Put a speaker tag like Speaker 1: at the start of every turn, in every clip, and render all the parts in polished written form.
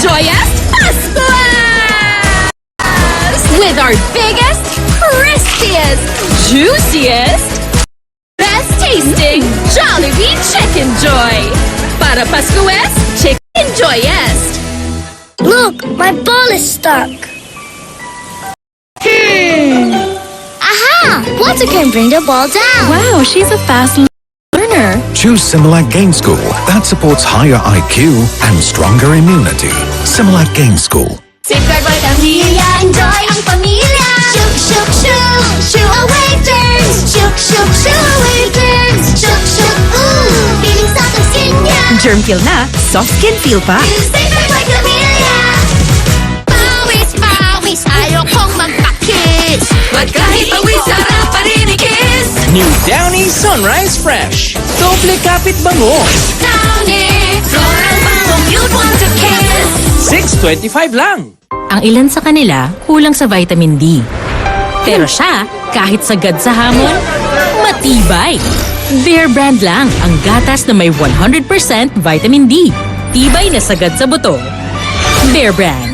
Speaker 1: Joyest Pascuas! With our biggest, crispiest, juiciest, best tasting Jollibee Chicken Joy. Para Pascuas, Chicken Joyest.
Speaker 2: Look, my ball is stuck. Aha! Water can bring the ball down.
Speaker 1: Wow, she's a fast learner.
Speaker 3: Choose Similac Game School that supports higher IQ and stronger immunity. Similac Game School.
Speaker 2: Safeguard Vitamilya, enjoy ang pamilya. Shook, shook, shook, shoo away germs. Shook, shook, shoo away germs. Shook, shook, ooh, feeling soft ang skin niya.
Speaker 1: Germ kill na, soft skin feel pa.
Speaker 2: Safeguard Vitamilya. Pawis, pawis, ayokong magpakis.
Speaker 1: Kahit pawis, sarap pa rin i-kiss.
Speaker 4: New Downy Sunrise Fresh. Doble kapit bango.
Speaker 2: Downy, floral bangong you'd want to kiss.
Speaker 4: $6.25 lang.
Speaker 5: Ang ilan sa kanila kulang sa vitamin D. Pero siya, kahit sagad sa hamon, matibay. Bear Brand lang ang gatas na may 100% vitamin D. Tibay na sagad sa buto. Bear Brand.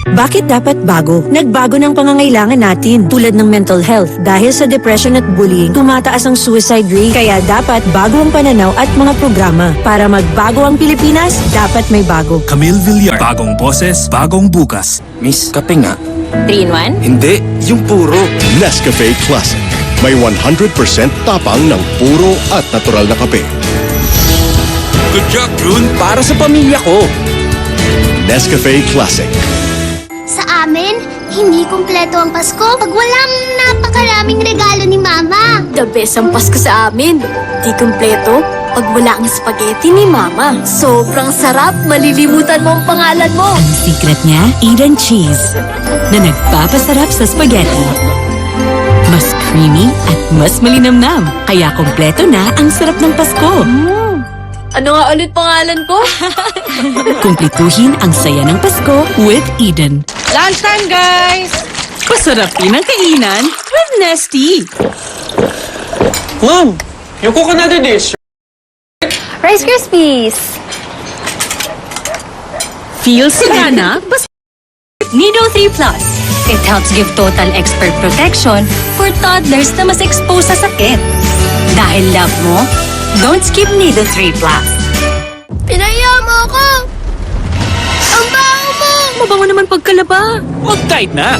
Speaker 6: Bakit dapat bago? Nagbago ng pangangailangan natin tulad ng mental health. Dahil sa depression at bullying, tumataas ang suicide rate. Kaya dapat bago ang pananaw at mga programa. Para magbago ang Pilipinas, dapat may bago.
Speaker 7: Camille Villar. Bagong boses, bagong bukas.
Speaker 4: Miss, kape nga.
Speaker 5: 3-in-1?
Speaker 4: Hindi, yung puro.
Speaker 8: Nescafe Classic. May 100% tapang ng puro at natural na kape.
Speaker 7: Good job, June.
Speaker 4: Para sa pamilya ko.
Speaker 8: Nescafe Classic.
Speaker 2: Sa amin, hindi kumpleto ang Pasko pag walang napakaraming regalo ni Mama.
Speaker 9: The best ang Pasko sa amin. Di kumpleto pag wala ang spaghetti ni Mama. Sobrang sarap, malilimutan mo ang pangalan mo.
Speaker 5: Secret niya, Eden Cheese. Na nagpapasarap sa spaghetti. Mas creamy at mas malinamnam. Kaya kompleto na ang sarap ng Pasko.
Speaker 9: Ano nga ulit pangalan ko?
Speaker 5: Kumplituhin ang saya ng Pasko with Eden.
Speaker 1: Lunchtime, guys! Pasarapin ang kainan with Nesty.
Speaker 4: Mom, yung coconut dish.
Speaker 9: Rice Krispies.
Speaker 5: Feel sigana, basta
Speaker 9: Nido 3 Plus. It helps give total expert protection for toddlers na mas exposed sa sakit. Dahil love mo, don't skip Nido 3 Plus.
Speaker 2: Pinaya mo ako! Ang baho mo!
Speaker 5: mabango naman pagkalaba.
Speaker 4: Huwag tight na.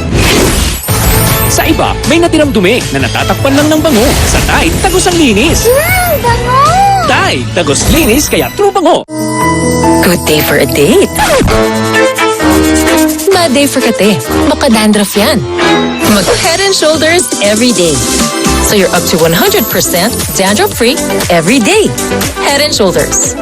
Speaker 4: Sa iba, may natirang dumi na natatakpan lang ng bango. Sa Tide, tagos ang linis.
Speaker 2: Bango!
Speaker 4: Tide, tagos linis kaya true bango.
Speaker 5: Good day for a date. Bad day for kate. Baka dandruff yan. Mag Head and Shoulders every day. So you're up to 100% dandruff-free every day. Head and Shoulders.